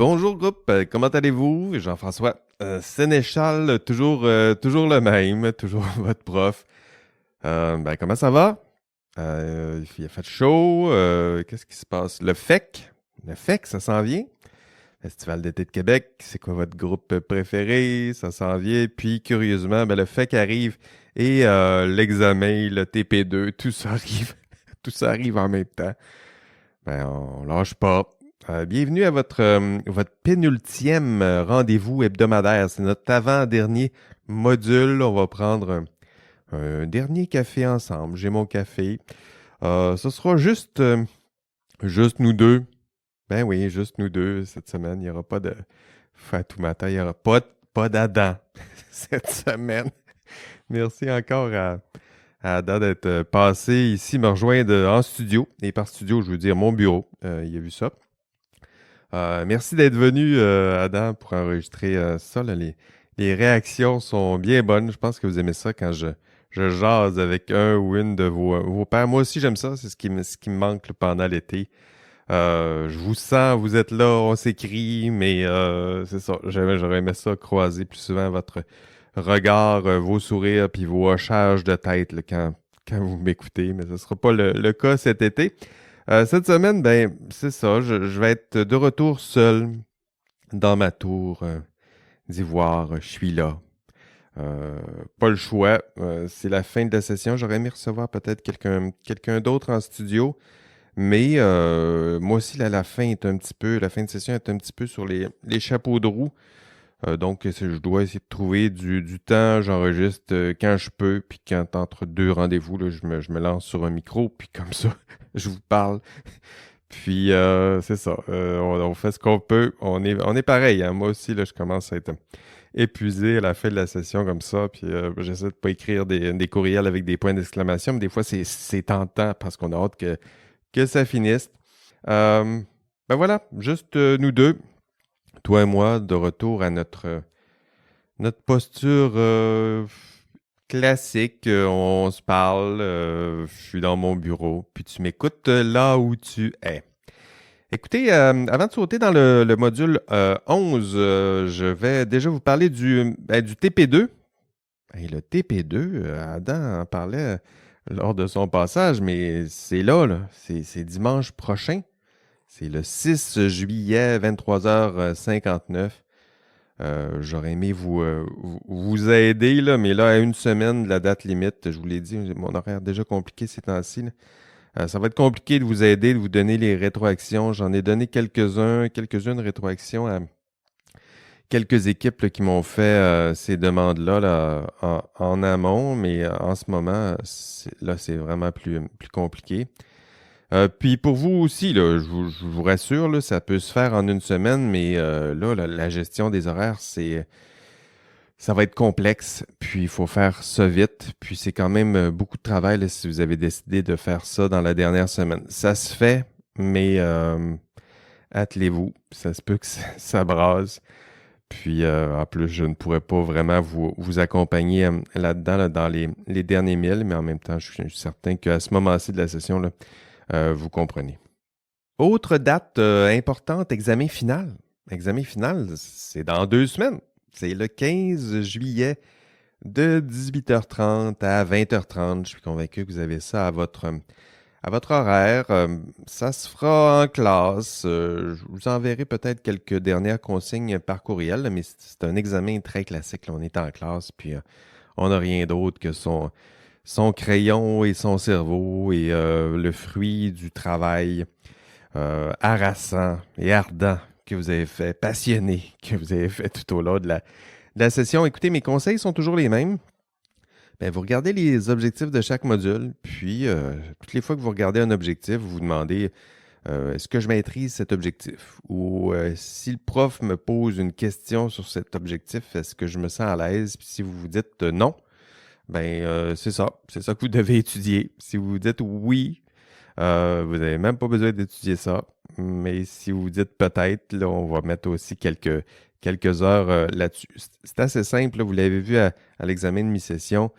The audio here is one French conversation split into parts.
Bonjour groupe, comment allez-vous? Jean-François Sénéchal, toujours le même, toujours votre prof. Comment ça va? Il a fait chaud, qu'est-ce qui se passe? Le FEC, ça s'en vient? Festival d'été de Québec, c'est quoi votre groupe préféré? Ça s'en vient. Puis curieusement, le FEC arrive et l'examen, le TP2, tout ça arrive, tout ça arrive en même temps. On lâche pas. Bienvenue à votre pénultième rendez-vous hebdomadaire. C'est notre avant-dernier module. On va prendre un dernier café ensemble. J'ai mon café. Ce sera juste nous deux. Ben oui, juste nous deux cette semaine. Il n'y aura pas de Fatoumata. Il n'y aura pas d'Adam cette semaine. Merci encore à Adam d'être passé ici, me rejoindre en studio. Et par studio, je veux dire mon bureau. Il a vu ça. Merci d'être venu, Adam, pour enregistrer ça. Là. Les réactions sont bien bonnes. Je pense que vous aimez ça quand je jase avec un ou une de vos pairs. Moi aussi, j'aime ça. C'est ce qui me manque là, pendant l'été. Je vous sens, vous êtes là, on s'écrit, mais c'est ça. J'aurais aimé ça croiser plus souvent votre regard, vos sourires, puis vos hochages de tête là, quand vous m'écoutez. Mais ce ne sera pas le cas cet été. Cette semaine, c'est ça. Je vais être de retour seul dans ma tour d'ivoire. Je suis là. Pas le choix. C'est la fin de la session. J'aurais aimé recevoir peut-être quelqu'un d'autre en studio. Mais moi aussi, là, la fin de session est un petit peu sur les chapeaux de roue. Donc, je dois essayer de trouver du temps. J'enregistre quand je peux. Puis quand entre deux rendez-vous, là, je me lance sur un micro. Puis comme ça, je vous parle. Puis c'est ça. On fait ce qu'on peut. On est pareil. Hein. Moi aussi, là, je commence à être épuisé à la fin de la session comme ça. Puis j'essaie de pas écrire des courriels avec des points d'exclamation. Mais des fois, c'est tentant parce qu'on a hâte que ça finisse. Voilà, juste nous deux, toi et moi, de retour à notre posture classique. On se parle, je suis dans mon bureau, puis tu m'écoutes là où tu es. Écoutez, avant de sauter dans le module 11, je vais déjà vous parler du TP2. Et le TP2, Adam en parlait lors de son passage, mais c'est là. C'est dimanche prochain. C'est le 6 juillet, 23h59. J'aurais aimé vous aider, là, mais là, à une semaine de la date limite, je vous l'ai dit, mon horaire est déjà compliqué ces temps-ci. Ça va être compliqué de vous aider, de vous donner les rétroactions. J'en ai donné quelques-unes rétroactions à quelques équipes là, qui m'ont fait ces demandes-là là, en amont, mais en ce moment, c'est vraiment plus compliqué. Puis pour vous aussi, là, je vous rassure, là, ça peut se faire en une semaine, mais là, la gestion des horaires, ça va être complexe, puis il faut faire ça vite, puis c'est quand même beaucoup de travail là, si vous avez décidé de faire ça dans la dernière semaine. Ça se fait, mais attelez-vous, ça se peut que ça brasse. Puis en plus, je ne pourrais pas vraiment vous accompagner là-dedans, là, dans les derniers milles, mais en même temps, je suis certain qu'à ce moment-ci de la session, là, vous comprenez. Autre date importante, examen final. Examen final, c'est dans 2 semaines. C'est le 15 juillet de 18h30 à 20h30. Je suis convaincu que vous avez ça à votre horaire. Ça se fera en classe. Je vous enverrai peut-être quelques dernières consignes par courriel, là, mais c'est un examen très classique. Là. On est en classe, puis on n'a rien d'autre que son crayon et son cerveau et le fruit du travail harassant et ardent que vous avez fait, passionné que vous avez fait tout au long de la session. Écoutez, mes conseils sont toujours les mêmes. Vous regardez les objectifs de chaque module, puis toutes les fois que vous regardez un objectif, vous vous demandez est-ce que je maîtrise cet objectif? Ou si le prof me pose une question sur cet objectif, est-ce que je me sens à l'aise? Puis si vous vous dites non, c'est ça. C'est ça que vous devez étudier. Si vous vous dites oui, vous n'avez même pas besoin d'étudier ça. Mais si vous dites peut-être, là, on va mettre aussi quelques heures là-dessus. C'est assez simple. Là, vous l'avez vu à l'examen de mi-session.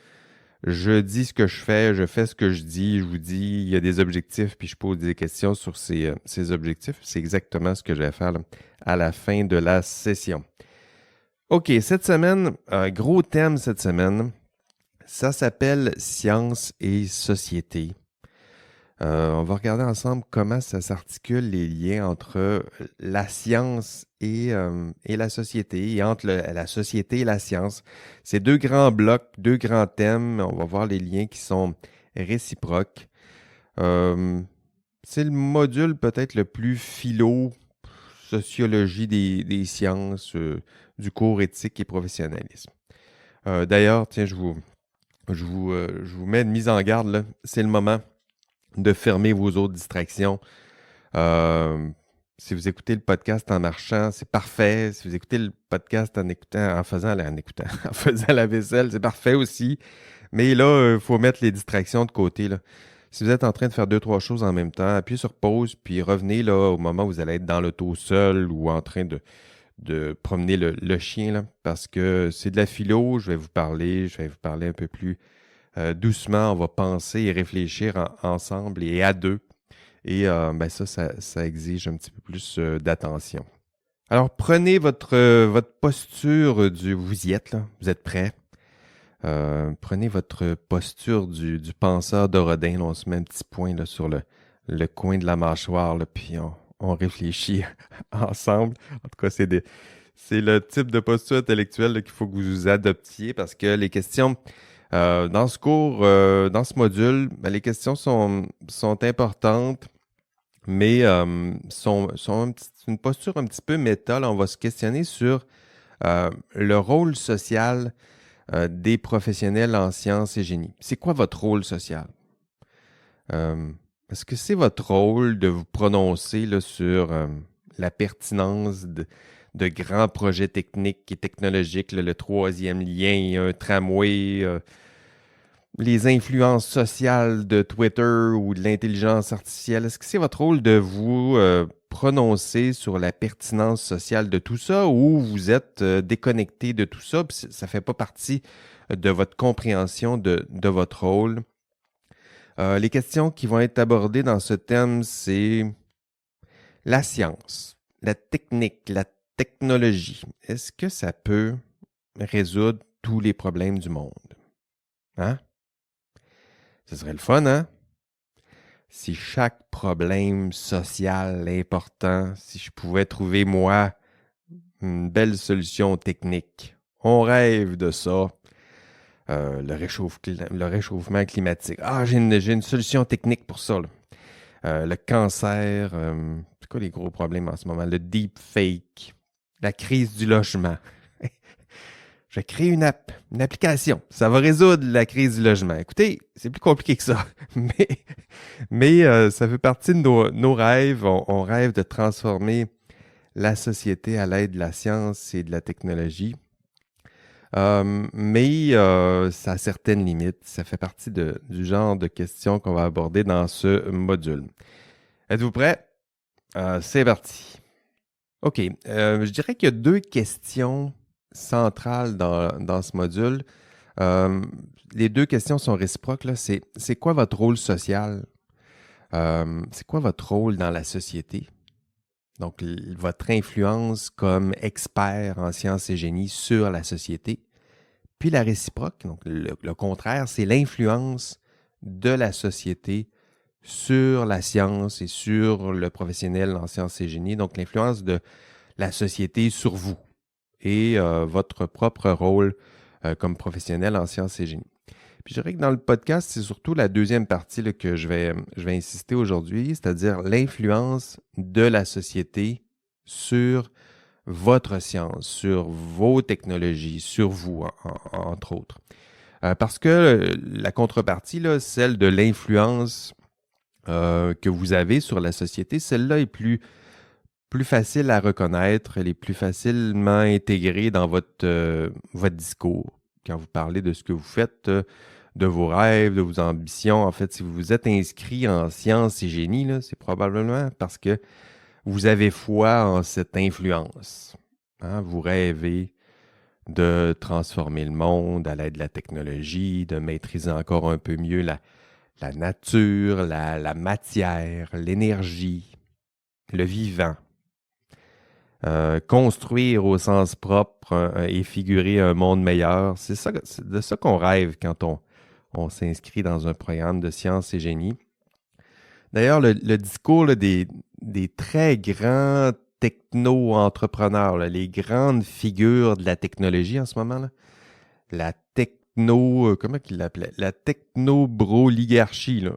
Je dis ce que je fais ce que je dis, je vous dis, il y a des objectifs, puis je pose des questions sur ces objectifs. C'est exactement ce que je vais faire là, à la fin de la session. OK, cette semaine, un gros thème cette semaine, ça s'appelle Science et société. On va regarder ensemble comment ça s'articule les liens entre la science et la société, et entre la société et la science. C'est deux grands blocs, deux grands thèmes. On va voir les liens qui sont réciproques. C'est le module peut-être le plus philo, sociologie des sciences, du cours éthique et professionnalisme. D'ailleurs, tiens, je vous mets une mise en garde, là. C'est le moment de fermer vos autres distractions. Si vous écoutez le podcast en marchant, c'est parfait. Si vous écoutez le podcast en faisant la vaisselle, c'est parfait aussi. Mais là, il faut mettre les distractions de côté, là. Si vous êtes en train de faire deux, trois choses en même temps, appuyez sur pause, puis revenez là au moment où vous allez être dans l'auto seul ou en train de promener le chien, là, parce que c'est de la philo, je vais vous parler un peu plus doucement, on va penser et réfléchir ensemble et à deux. Et ça exige un petit peu plus d'attention. Alors, prenez votre posture Vous y êtes, là, vous êtes prêts. Prenez votre posture du penseur de Rodin. Là, on se met un petit point là, sur le coin de la mâchoire, là, puis on réfléchit ensemble. En tout cas, c'est le type de posture intellectuelle là, qu'il faut que vous adoptiez parce que les questions dans ce cours, dans ce module, les questions sont importantes, mais sont une posture un petit peu méta. Là, on va se questionner sur le rôle social des professionnels en sciences et génie. C'est quoi votre rôle social? Est-ce que c'est votre rôle de vous prononcer là, sur la pertinence de grands projets techniques et technologiques, là, le troisième lien, un tramway, les influences sociales de Twitter ou de l'intelligence artificielle? Est-ce que c'est votre rôle de vous prononcer sur la pertinence sociale de tout ça ou vous êtes déconnecté de tout ça, puis ça ne fait pas partie de votre compréhension de votre rôle? Les questions qui vont être abordées dans ce thème, c'est la science, la technique, la technologie. Est-ce que ça peut résoudre tous les problèmes du monde? Hein? Ce serait le fun, hein? Si chaque problème social important, si je pouvais trouver, moi, une belle solution technique. On rêve de ça. Le réchauffement climatique. Ah, j'ai une solution technique pour ça, là. Le cancer. C'est quoi les gros problèmes en ce moment? Le deepfake. La crise du logement. Je crée une application. Ça va résoudre la crise du logement. Écoutez, c'est plus compliqué que ça. Mais ça fait partie de nos rêves. On rêve de transformer la société à l'aide de la science et de la technologie. Mais ça a certaines limites. Ça fait partie du genre de questions qu'on va aborder dans ce module. Êtes-vous prêts? C'est parti. OK. Je dirais qu'il y a deux questions centrales dans ce module. Les deux questions sont réciproques, là. C'est quoi votre rôle social? C'est quoi votre rôle dans la société? Donc, votre influence comme expert en sciences et génie sur la société. Puis la réciproque, donc le contraire, c'est l'influence de la société sur la science et sur le professionnel en sciences et génie. Donc, l'influence de la société sur vous et votre propre rôle comme professionnel en sciences et génie. Puis je dirais que dans le podcast, c'est surtout la deuxième partie là, que je vais insister aujourd'hui, c'est-à-dire l'influence de la société sur votre science, sur vos technologies, sur vous, entre autres. Parce que la contrepartie, là, celle de l'influence que vous avez sur la société, celle-là est plus facile à reconnaître, elle est plus facilement intégrée dans votre discours. Quand vous parlez de ce que vous faites, de vos rêves, de vos ambitions, en fait, si vous vous êtes inscrit en sciences et génie, là, c'est probablement parce que vous avez foi en cette influence. Hein? Vous rêvez de transformer le monde à l'aide de la technologie, de maîtriser encore un peu mieux la nature, la matière, l'énergie, le vivant. Construire au sens propre et figurer un monde meilleur. C'est de ça qu'on rêve quand on s'inscrit dans un programme de sciences et génie. D'ailleurs, le discours là, des très grands techno-entrepreneurs, là, les grandes figures de la technologie en ce moment, là, la techno, comment qu'il l'appelait? La techno-broligarchie, là.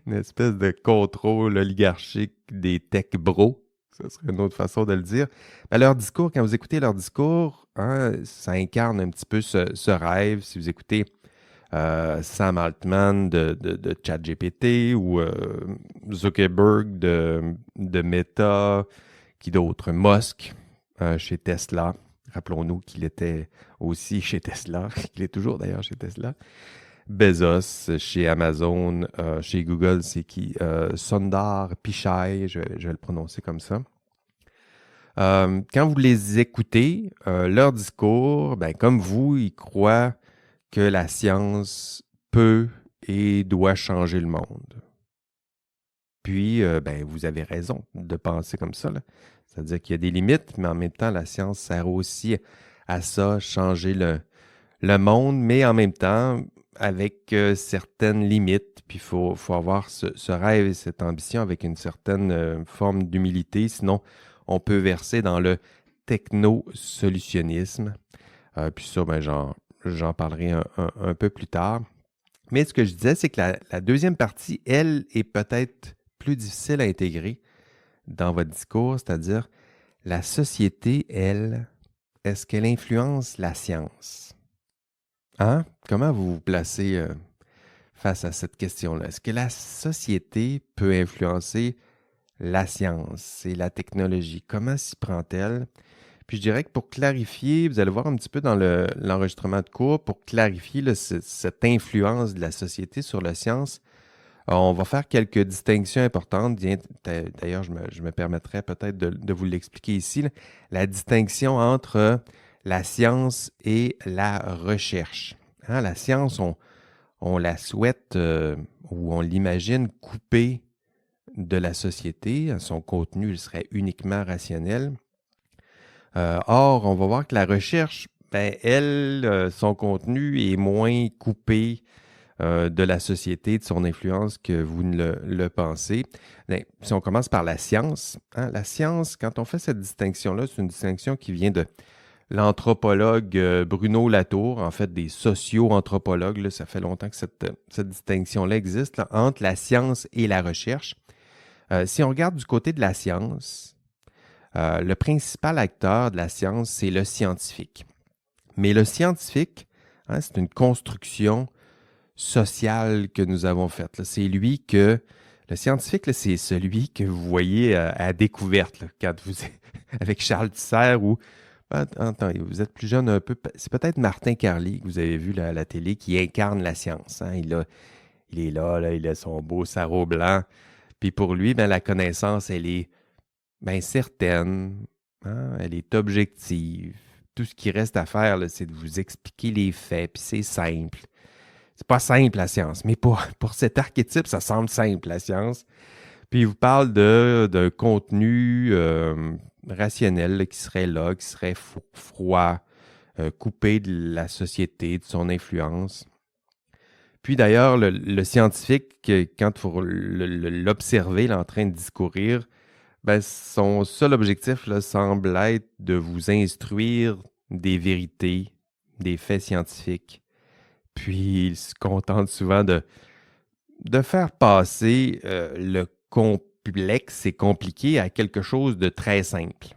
Une espèce de contrôle oligarchique des tech bros. Ça serait une autre façon de le dire. Ben, leur discours, quand vous écoutez leur discours, hein, ça incarne un petit peu ce rêve. Si vous écoutez Sam Altman de ChatGPT ou Zuckerberg de Meta, qui d'autre? Musk chez Tesla. Rappelons-nous qu'il était aussi chez Tesla, qu'il est toujours d'ailleurs chez Tesla. Bezos chez Amazon, chez Google, c'est qui? Sundar Pichai, je vais le prononcer comme ça. Quand vous les écoutez, leur discours, ben, comme vous, ils croient que la science peut et doit changer le monde. Puis, ben, vous avez raison de penser comme ça, là. C'est-à-dire qu'il y a des limites, mais en même temps, la science sert aussi à ça, changer le monde, mais en même temps, avec certaines limites. Puis, il faut avoir ce rêve et cette ambition avec une certaine forme d'humilité. Sinon, on peut verser dans le techno-solutionnisme. Puis ça, ben, j'en parlerai un peu plus tard. Mais ce que je disais, c'est que la deuxième partie, elle, est peut-être plus difficile à intégrer dans votre discours, c'est-à-dire la société, elle, est-ce qu'elle influence la science? Hein? Comment vous vous placez face à cette question-là? Est-ce que la société peut influencer la science et la technologie? Comment s'y prend-elle? Puis je dirais que pour clarifier, vous allez voir un petit peu dans l'enregistrement de cours, pour clarifier là, cette influence de la société sur la science, on va faire quelques distinctions importantes. D'ailleurs, je me permettrai peut-être de vous l'expliquer ici, là. La distinction entre la science et la recherche. Hein, la science, on la souhaite ou on l'imagine coupée de la société. Son contenu il serait uniquement rationnel. Or, on va voir que la recherche, ben, elle, son contenu est moins coupé de la société, de son influence que vous ne le pensez. Ben, si on commence par la science, hein, la science, quand on fait cette distinction-là, c'est une distinction qui vient de l'anthropologue Bruno Latour, en fait des socio-anthropologues. Là, ça fait longtemps que cette distinction-là existe là, entre la science et la recherche. Si on regarde du côté de la science, le principal acteur de la science, c'est le scientifique. Mais le scientifique, hein, c'est une construction sociale que nous avons faite. Là. C'est lui que... Le scientifique, là, c'est celui que vous voyez à découverte, là, quand vous avec Charles Tisser ou... Attends, vous êtes plus jeune un peu. C'est peut-être Martin Carly que vous avez vu là, à la télé qui incarne la science. Hein. Il est là, il a son beau sarrau blanc. Puis pour lui, ben, la connaissance, elle est ben, certaine, hein, elle est objective. Tout ce qui reste à faire, là, c'est de vous expliquer les faits, puis c'est simple. C'est pas simple, la science, mais pour cet archétype, ça semble simple, la science. Puis il vous parle d'un contenu rationnel là, qui serait là, qui serait froid, coupé de la société, de son influence. Puis d'ailleurs, le scientifique, quand vous l'observez en train de discourir, ben, son seul objectif là, semble être de vous instruire des vérités, des faits scientifiques. Puis il se contente souvent de faire passer le complexe et compliqué à quelque chose de très simple.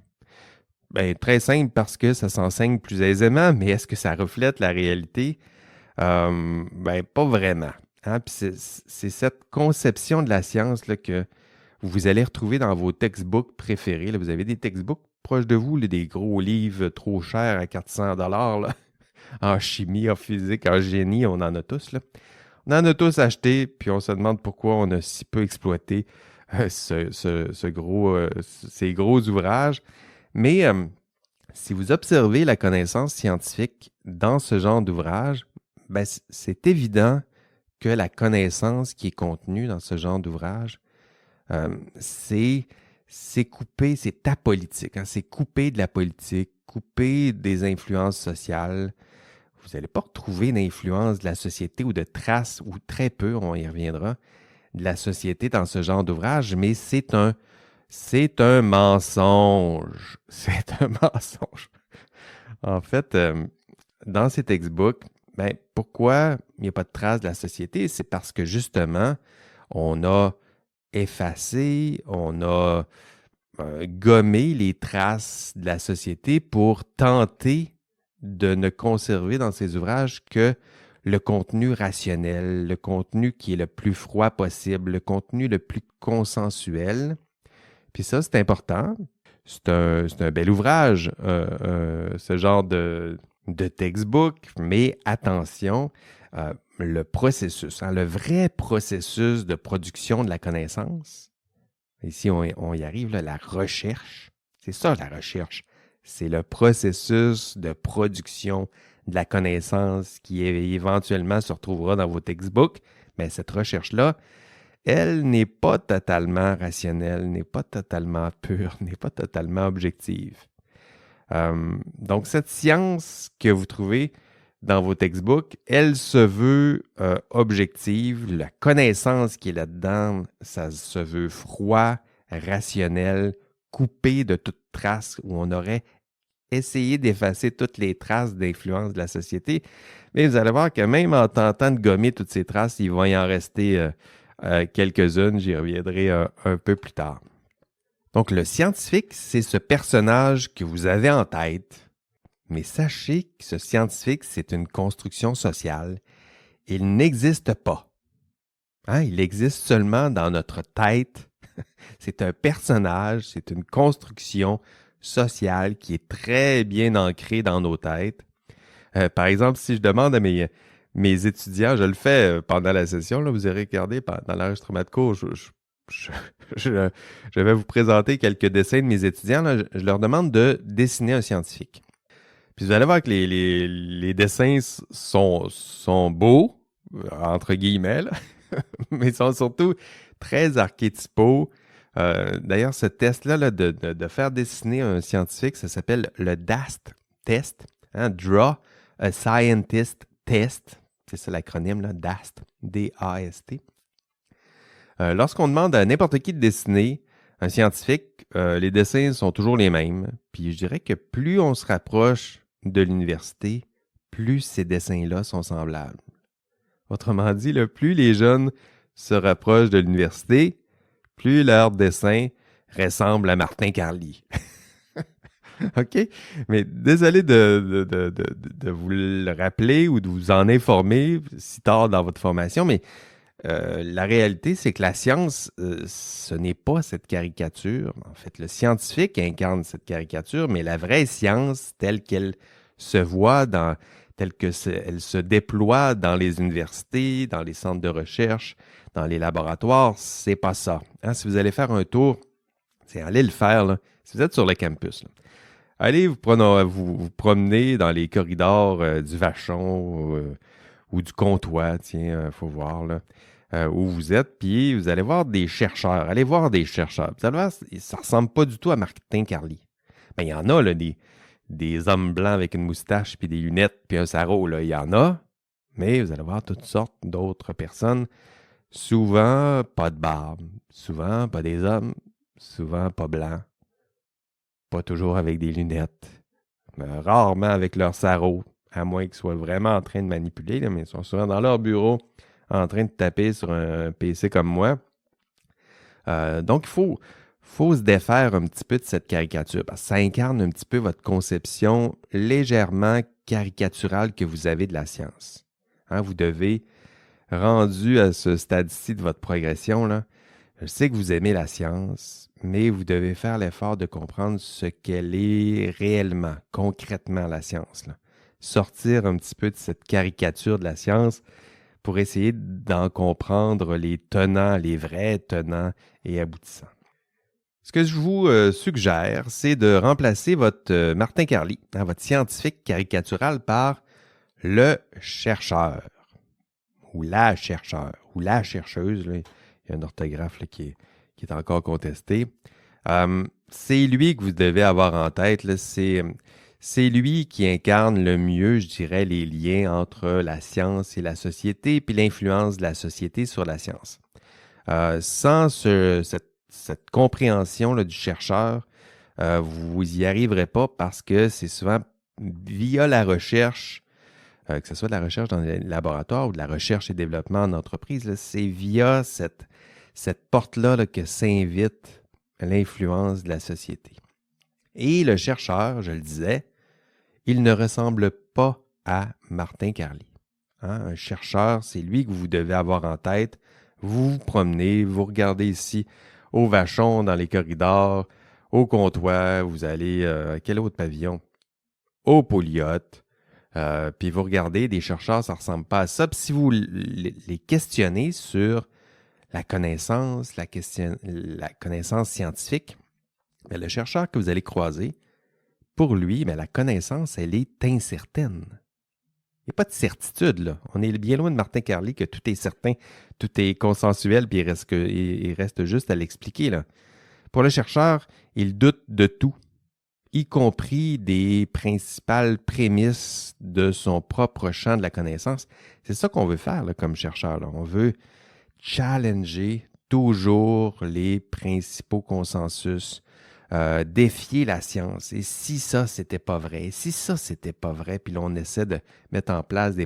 Ben, très simple parce que ça s'enseigne plus aisément, mais est-ce que ça reflète la réalité? Ben, pas vraiment. Hein? Puis c'est cette conception de la science là, que vous allez retrouver dans vos textbooks préférés. Là. Vous avez des textbooks proches de vous, là, des gros livres trop chers à 400 $ en chimie, en physique, en génie, on en a tous. Là. On en a tous acheté, puis on se demande pourquoi on a si peu exploité ces gros ouvrages. Mais Si vous observez la connaissance scientifique dans ce genre d'ouvrage, ben, c'est évident que la connaissance qui est contenue dans ce genre d'ouvrage, c'est coupé, c'est apolitique, hein, c'est coupé de la politique, coupé des influences sociales. Vous n'allez pas retrouver d'influence de la société ou de traces, ou très peu, on y reviendra, de la société dans ce genre d'ouvrage, mais c'est un mensonge. C'est un mensonge. En fait, dans ces textbooks, ben, pourquoi il n'y a pas de traces de la société? C'est parce que justement, on a effacé, on a gommé les traces de la société pour tenter de ne conserver dans ces ouvrages que le contenu rationnel, le contenu qui est le plus froid possible, le contenu le plus consensuel. Puis ça, c'est important. C'est un bel ouvrage, ce genre de textbook, mais attention, le processus, hein, le vrai processus de production de la connaissance. Ici, on y arrive, là, la recherche. C'est ça, la recherche. C'est le processus de production de la connaissance qui éventuellement se retrouvera dans vos textbooks. Mais cette recherche-là, elle n'est pas totalement rationnelle, n'est pas totalement pure, n'est pas totalement objective. Donc, cette science que vous trouvez dans vos textbooks, elle se veut objective. La connaissance qui est là-dedans, ça se veut froid, rationnel, coupé de toute trace où on aurait essayé d'effacer toutes les traces d'influence de la société. Mais vous allez voir que même en tentant de gommer toutes ces traces, il va y en rester quelques-unes. J'y reviendrai un peu plus tard. Donc, le scientifique, c'est ce personnage que vous avez en tête. Mais sachez que ce scientifique, c'est une construction sociale. Il n'existe pas. Hein? Il existe seulement dans notre tête. C'est un personnage, c'est une construction sociale qui est très bien ancrée dans nos têtes. Par exemple, si je demande à mes étudiants, je le fais pendant la session, là, vous avez regardé dans l'enregistrement de cours, je vais vous présenter quelques dessins de mes étudiants. Là, je leur demande de dessiner un scientifique. Puis vous allez voir que les dessins sont beaux, entre guillemets, là, mais ils sont surtout très archétypaux. D'ailleurs, ce test-là là, de faire dessiner un scientifique, ça s'appelle le DAST test, hein, Draw a Scientist Test. C'est ça l'acronyme, là, DAST, D-A-S-T. Lorsqu'on demande à n'importe qui de dessiner un scientifique, les dessins sont toujours les mêmes. Puis je dirais que plus on se rapproche de l'université, plus ces dessins-là sont semblables. Autrement dit, là, plus les jeunes se rapprochent de l'université, plus leur dessin ressemble à Martin Carly. OK? Mais désolé de vous le rappeler ou de vous en informer si tard dans votre formation, mais la réalité, c'est que la science, ce n'est pas cette caricature. En fait, le scientifique incarne cette caricature, mais la vraie science, telle qu'elle se voit, telle qu'elle se déploie dans les universités, dans les centres de recherche, dans les laboratoires, c'est pas ça. Hein, si vous allez faire un tour, c'est allez le faire, là, si vous êtes sur le campus. Là. Allez vous promener dans les corridors du Vachon ou du Comtois, tiens, faut voir là, où vous êtes, puis vous allez voir des chercheurs. Allez voir des chercheurs. Vous allez voir, ça ressemble pas du tout à Martin Carly. Ben, il y en a, là, des hommes blancs avec une moustache, puis des lunettes, puis un sarrau, là, il y en a, mais vous allez voir toutes sortes d'autres personnes, souvent pas de barbe, souvent pas des hommes, souvent pas blancs, pas toujours avec des lunettes, mais rarement avec leur sarrau, à moins qu'ils soient vraiment en train de manipuler, là, mais ils sont souvent dans leur bureau, en train de taper sur un PC comme moi. Donc, il faut se défaire un petit peu de cette caricature, parce que ça incarne un petit peu votre conception légèrement caricaturale que vous avez de la science. Hein, vous devez, rendu à ce stade-ci de votre progression, là, je sais que vous aimez la science, mais vous devez faire l'effort de comprendre ce qu'elle est réellement, concrètement, la science. Là. Sortir un petit peu de cette caricature de la science pour essayer d'en comprendre les tenants, les vrais tenants et aboutissants. Ce que je vous suggère, c'est de remplacer votre Martin Carly, votre scientifique caricatural, par le chercheur, ou la chercheuse. Là. Il y a une orthographe là, qui est encore contestée. C'est lui que vous devez avoir en tête. Là. C'est lui qui incarne le mieux, je dirais, les liens entre la science et la société, puis l'influence de la société sur la science. Sans cette compréhension là, du chercheur, vous n'y arriverez pas parce que c'est souvent via la recherche, que ce soit de la recherche dans les laboratoires ou de la recherche et développement en entreprise, là, c'est via cette porte-là là, que s'invite l'influence de la société. Et le chercheur, je le disais, il ne ressemble pas à Martin Carly. Hein? Un chercheur, c'est lui que vous devez avoir en tête. Vous vous promenez, vous regardez ici au Vachon, dans les corridors, au comptoir, vous allez à quel autre pavillon? Au Polyot. Puis vous regardez, des chercheurs, ça ne ressemble pas à ça. Puis si vous les questionnez sur la connaissance, la connaissance scientifique, bien, le chercheur que vous allez croiser, pour lui, bien, la connaissance, elle est incertaine. Il n'y a pas de certitude, là. On est bien loin de Martin Carly que tout est certain, tout est consensuel, puis il reste juste à l'expliquer, là. Pour le chercheur, il doute de tout, y compris des principales prémices de son propre champ de la connaissance. C'est ça qu'on veut faire là, comme chercheur. Là. On veut challenger toujours les principaux consensus, défier la science. Et si ça, c'était pas vrai, puis là, on essaie de mettre en place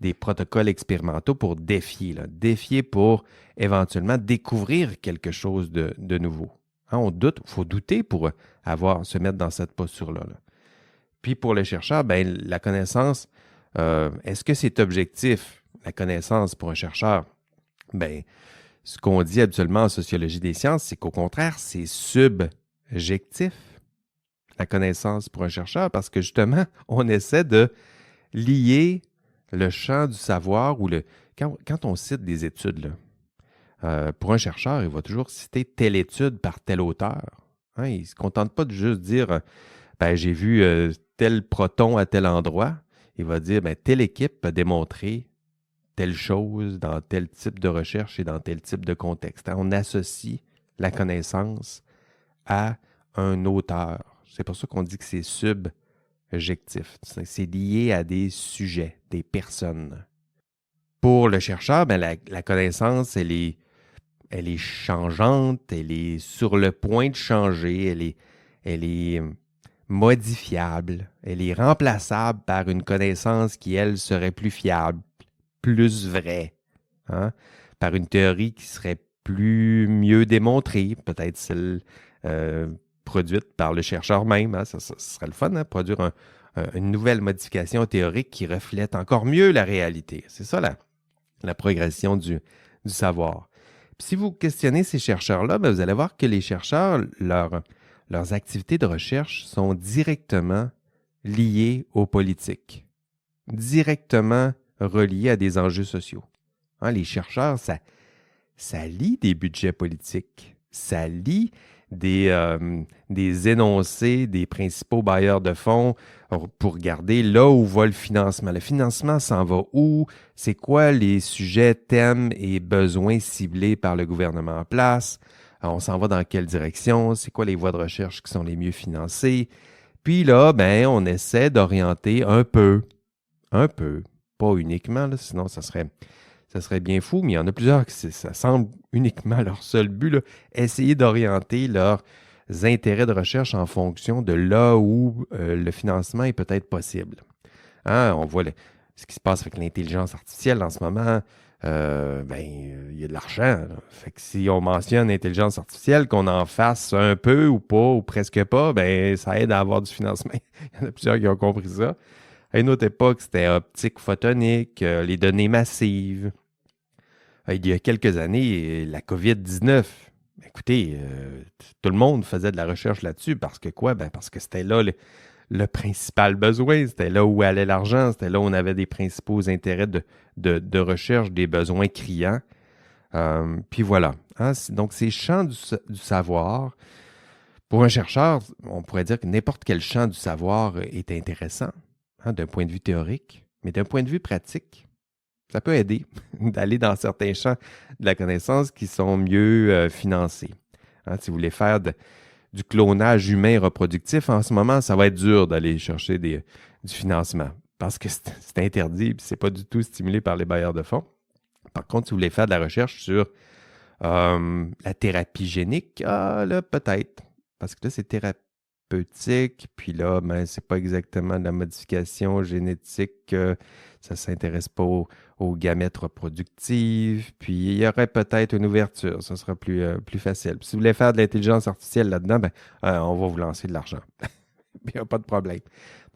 des protocoles expérimentaux pour défier, défier pour éventuellement découvrir quelque chose de nouveau. Hein, on doute, il faut douter pour se mettre dans cette posture-là. Là. Puis pour les chercheurs, ben, la connaissance, est-ce que c'est objectif, la connaissance pour un chercheur? Ben, ce qu'on dit habituellement en sociologie des sciences, c'est qu'au contraire, c'est subjectif, la connaissance pour un chercheur, parce que justement, on essaie de lier le champ du savoir ou quand on cite des études, là, pour un chercheur, il va toujours citer telle étude par tel auteur. Hein, il ne se contente pas de juste dire ben, j'ai vu tel proton à tel endroit. Il va dire ben, telle équipe a démontré telle chose dans tel type de recherche et dans tel type de contexte. Hein, on associe la connaissance à un auteur. C'est pour ça qu'on dit que c'est subjectif. C'est lié à des sujets, des personnes. Pour le chercheur, ben, la connaissance, elle est changeante, elle est sur le point de changer, elle est modifiable, elle est remplaçable par une connaissance qui, elle, serait plus fiable, plus vraie, hein? Par une théorie qui serait mieux démontrée, peut-être celle produite par le chercheur même. Hein? Ça serait le fun, hein? Produire une nouvelle modification théorique qui reflète encore mieux la réalité. C'est ça la progression du savoir. Puis si vous questionnez ces chercheurs-là, bien, vous allez voir que les chercheurs, leurs activités de recherche sont directement liées aux politiques, directement reliées à des enjeux sociaux. Hein, les chercheurs, ça lit des budgets politiques, ça lit des énoncés des principaux bailleurs de fonds pour regarder là où va le financement. Le financement s'en va où? C'est quoi les sujets, thèmes et besoins ciblés par le gouvernement en place? On s'en va dans quelle direction? C'est quoi les voies de recherche qui sont les mieux financées? Puis là, ben, on essaie d'orienter un peu, pas uniquement, là, sinon ça serait bien fou, mais il y en a plusieurs qui ça semble uniquement leur seul but, là, essayer d'orienter leurs intérêts de recherche en fonction de là où le financement est peut-être possible. Hein, on voit ce qui se passe avec l'intelligence artificielle en ce moment. Il y a de l'argent. Là. Fait que si on mentionne l'intelligence artificielle, qu'on en fasse un peu ou pas, ou presque pas, ben ça aide à avoir du financement. Il y en a plusieurs qui ont compris ça. À une autre époque, c'était optique photonique, les données massives. Il y a quelques années, la COVID-19, écoutez, tout le monde faisait de la recherche là-dessus parce que quoi? Ben parce que c'était là le principal besoin, c'était là où allait l'argent, c'était là où on avait des principaux intérêts de recherche, des besoins criants. Puis voilà. Hein? Donc, ces champs du savoir Pour un chercheur, on pourrait dire que n'importe quel champ du savoir est intéressant, d'un point de vue théorique, mais d'un point de vue pratique, ça peut aider d'aller dans certains champs de la connaissance qui sont mieux financés. Si vous voulez faire du clonage humain reproductif, en ce moment, ça va être dur d'aller chercher du financement parce que c'est interdit et ce n'est pas du tout stimulé par les bailleurs de fonds. Par contre, si vous voulez faire de la recherche sur la thérapie génique, là, peut-être. Parce que là, c'est thérapeutique, puis là, c'est pas exactement de la modification génétique, ça s'intéresse pas aux gamètes reproductives, puis il y aurait peut-être une ouverture, ça sera plus facile. Puis si vous voulez faire de l'intelligence artificielle là-dedans, on va vous lancer de l'argent. Il n'y a pas de problème.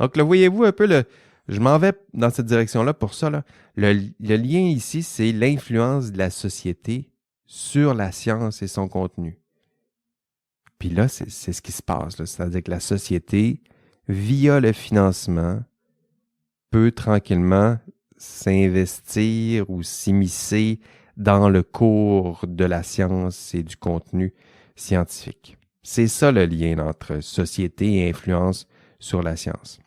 Donc là, voyez-vous un peu je m'en vais dans cette direction-là pour ça. Là. Le lien ici, c'est l'influence de la société sur la science et son contenu. Puis là, c'est ce qui se passe. C'est-à-dire que la société, via le financement, peut tranquillement s'investir ou s'immiscer dans le cours de la science et du contenu scientifique. C'est ça le lien entre société et influence sur la science.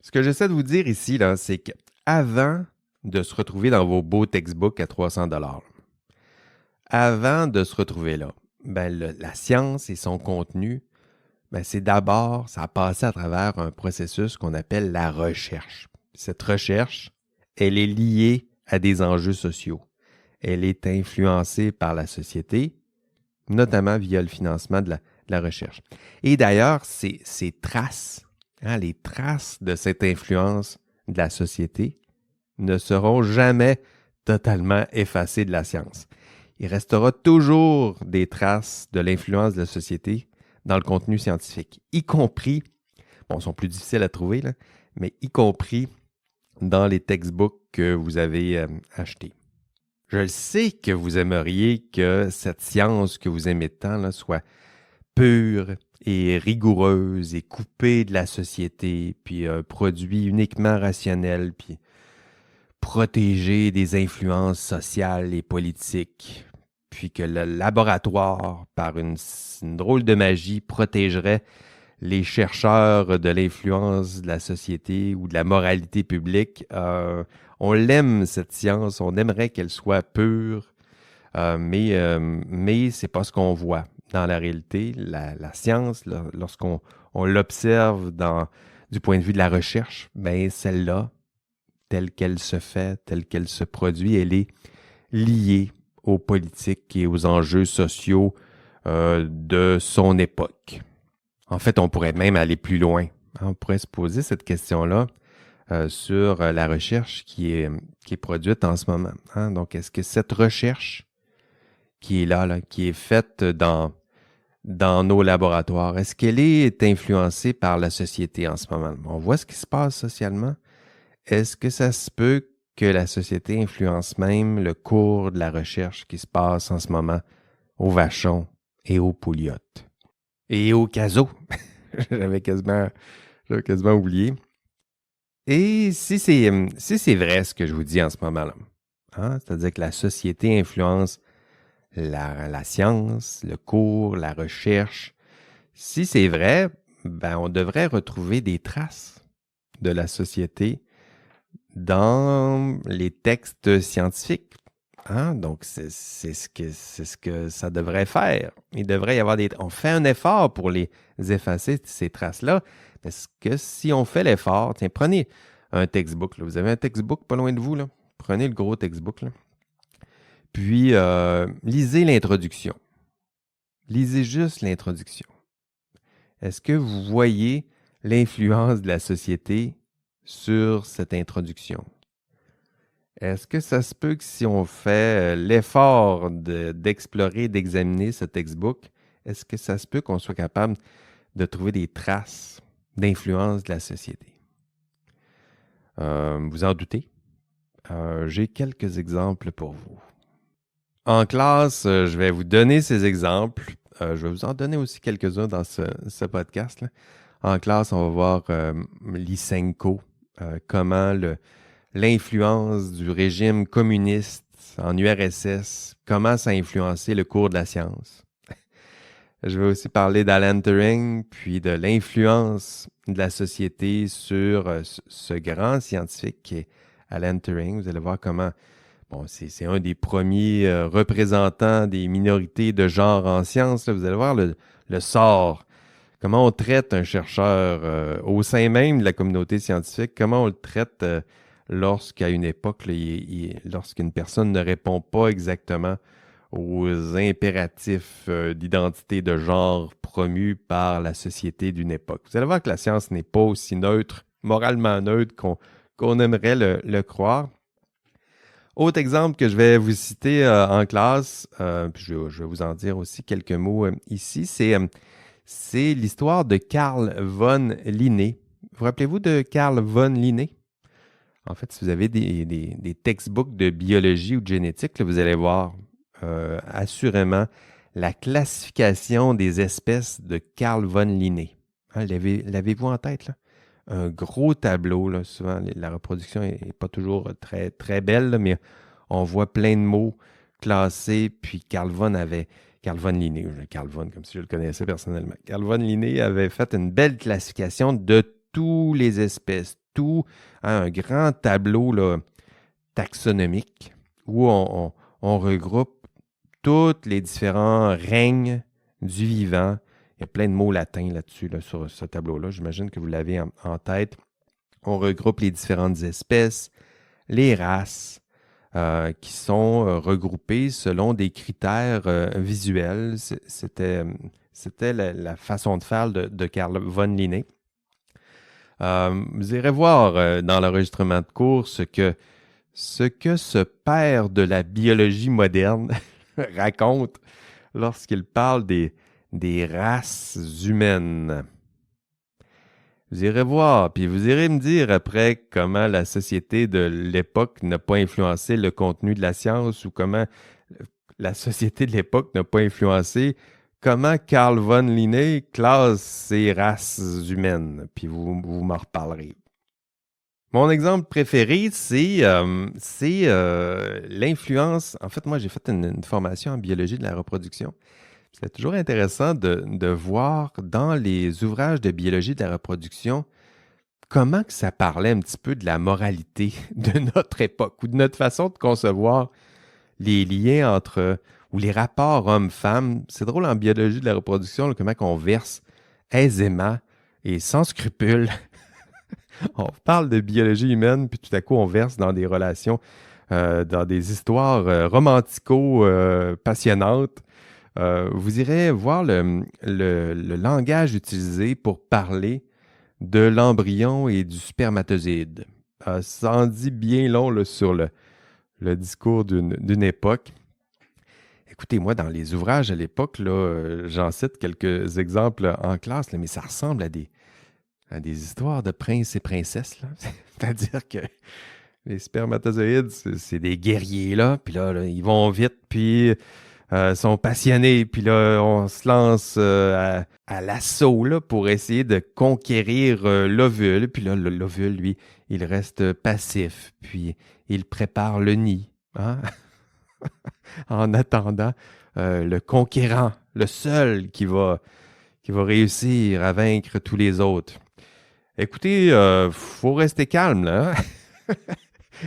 Ce que j'essaie de vous dire ici, là, c'est qu'avant de se retrouver dans vos beaux textbooks à 300 $, avant de se retrouver là, la science et son contenu, c'est d'abord, ça a passé à travers un processus qu'on appelle la recherche. Cette recherche, elle est liée à des enjeux sociaux. Elle est influencée par la société, notamment via le financement de la recherche. Et d'ailleurs, ces traces, les traces de cette influence de la société ne seront jamais totalement effacées de la science. Il restera toujours des traces de l'influence de la société dans le contenu scientifique, y compris, ils sont plus difficiles à trouver, là, mais y compris dans les textbooks que vous avez achetés. Je sais que vous aimeriez que cette science que vous aimez tant là, soit pure et rigoureuse et coupée de la société, puis un produit uniquement rationnel, puis protégé des influences sociales et politiques, puis que le laboratoire, par une drôle de magie, protégerait les chercheurs de l'influence de la société ou de la moralité publique. On l'aime, cette science, on aimerait qu'elle soit pure, mais c'est pas ce qu'on voit dans la réalité. La science, lorsqu'on l'observe du point de vue de la recherche, celle-là, telle qu'elle se fait, telle qu'elle se produit, elle est liée aux politiques et aux enjeux sociaux de son époque. En fait, on pourrait même aller plus loin. On pourrait se poser cette question-là sur la recherche qui est produite en ce moment. Donc, est-ce que cette recherche qui est là, qui est faite dans nos laboratoires, est-ce qu'elle est influencée par la société en ce moment? On voit ce qui se passe socialement. Est-ce que ça se peut que la société influence même le cours de la recherche qui se passe en ce moment au Vachon et au Pouliot? Et au Caso. J'avais quasiment oublié. Et si c'est vrai ce que je vous dis en ce moment-là, c'est-à-dire que la société influence la science, le cours, la recherche, si c'est vrai, on devrait retrouver des traces de la société dans les textes scientifiques. Donc, c'est ce que ça devrait faire. Il devrait y avoir on fait un effort pour les effacer, ces traces-là. Parce que si on fait l'effort, tiens, prenez un textbook. Là. Vous avez un textbook pas loin de vous. Là. Prenez le gros textbook. Là. Puis, lisez l'introduction. Lisez juste l'introduction. Est-ce que vous voyez l'influence de la société sur cette introduction? Est-ce que ça se peut que si on fait l'effort d'explorer, d'examiner ce textbook, est-ce que ça se peut qu'on soit capable de trouver des traces d'influence de la société? Vous en doutez? J'ai quelques exemples pour vous. En classe, je vais vous donner ces exemples. Je vais vous en donner aussi quelques-uns dans ce podcast-là. En classe, on va voir Lysenko, comment l'influence du régime communiste en URSS, comment ça a influencé le cours de la science. Je vais aussi parler d'Alan Turing, puis de l'influence de la société sur ce grand scientifique qui est Alan Turing. Vous allez voir comment, bon, c'est un des premiers représentants des minorités de genre en sciences, là. Vous allez voir le sort, comment on traite un chercheur au sein même de la communauté scientifique, comment on le traite lorsqu'à une époque, là, lorsqu'une personne ne répond pas exactement aux impératifs d'identité de genre promus par la société d'une époque. Vous allez voir que la science n'est pas aussi neutre, moralement neutre qu'on aimerait le croire. Autre exemple que je vais vous citer en classe, puis je vais vous en dire aussi quelques mots ici, c'est l'histoire de Carl von Linné. Vous rappelez-vous de Carl von Linné? En fait, si vous avez des textbooks de biologie ou de génétique, là, vous allez voir assurément la classification des espèces de Carl von Linné. Hein, l'avez-vous en tête, là? Un gros tableau, là, souvent la reproduction n'est pas toujours très, très belle, là, mais on voit plein de mots classés, puis Carl von Linné, Carl von comme si je le connaissais personnellement. Carl von Linné avait fait une belle classification de toutes les espèces, hein, un grand tableau là, taxonomique où on regroupe tous les différents règnes du vivant. Il y a plein de mots latins là-dessus, là, sur ce tableau-là. J'imagine que vous l'avez en tête. On regroupe les différentes espèces, les races, qui sont regroupées selon des critères visuels. C'était la façon de faire de Carl von Linné. Vous irez voir dans l'enregistrement de cours ce que ce père de la biologie moderne raconte lorsqu'il parle des races humaines. Vous irez voir, puis vous irez me dire après comment la société de l'époque n'a pas influencé le contenu de la science ou comment la société de l'époque n'a pas influencé comment Carl von Linné classe ces races humaines. Puis vous m'en reparlerez. Mon exemple préféré, c'est l'influence. En fait, moi, j'ai fait une formation en biologie de la reproduction. C'est toujours intéressant de voir dans les ouvrages de biologie de la reproduction comment que ça parlait un petit peu de la moralité de notre époque ou de notre façon de concevoir les liens entre ou les rapports hommes-femmes. C'est drôle en biologie de la reproduction, là, comment on verse aisément et sans scrupule. On parle de biologie humaine, puis tout à coup, on verse dans des relations, dans des histoires romantico-passionnantes. Vous irez voir le langage utilisé pour parler de l'embryon et du spermatozoïde. Ça en dit bien long là, sur le discours d'une époque. Écoutez, moi, dans les ouvrages à l'époque, là, j'en cite quelques exemples en classe, là, mais ça ressemble à des histoires de princes et princesses, là. C'est-à-dire que les spermatozoïdes, c'est des guerriers, là, puis là, ils vont vite, puis sont passionnés, puis là, on se lance à l'assaut, là, pour essayer de conquérir l'ovule, puis là, l'ovule, lui, il reste passif, puis il prépare le nid, hein? En attendant le conquérant, le seul qui va réussir à vaincre tous les autres. Écoutez, faut rester calme, là.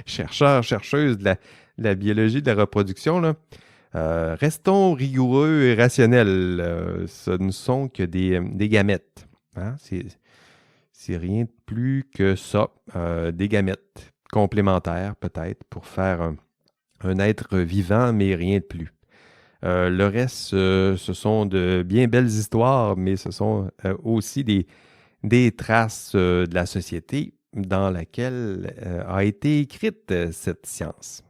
Chercheurs, chercheuses de la biologie de la reproduction, là. Restons rigoureux et rationnels. Ce ne sont que des gamètes. Hein? C'est rien de plus que ça. Des gamètes complémentaires, peut-être, pour faire un être vivant, mais rien de plus. Le reste, ce sont de bien belles histoires, mais ce sont aussi des traces de la société dans laquelle a été écrite cette science.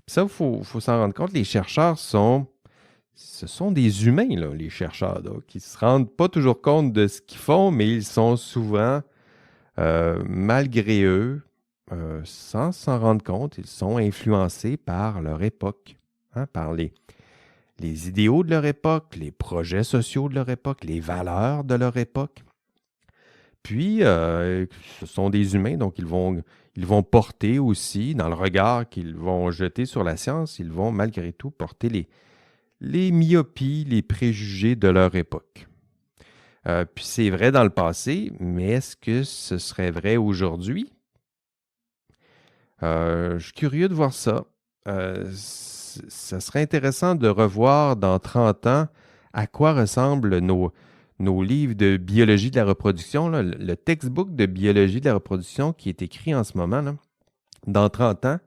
Puis ça, il faut s'en rendre compte, les chercheurs ce sont des humains, là, les chercheurs, là, qui ne se rendent pas toujours compte de ce qu'ils font, mais ils sont souvent, malgré eux, sans s'en rendre compte, ils sont influencés par leur époque, hein, par les idéaux de leur époque, les projets sociaux de leur époque, les valeurs de leur époque. Puis, ce sont des humains, donc ils vont porter aussi, dans le regard qu'ils vont jeter sur la science, ils vont malgré tout porter les myopies, les préjugés de leur époque. Puis c'est vrai dans le passé, mais est-ce que ce serait vrai aujourd'hui? Je suis curieux de voir ça. Ça serait intéressant de revoir dans 30 ans à quoi ressemblent nos livres de biologie de la reproduction, là, le textbook de biologie de la reproduction qui est écrit en ce moment. Là. Dans 30 ans,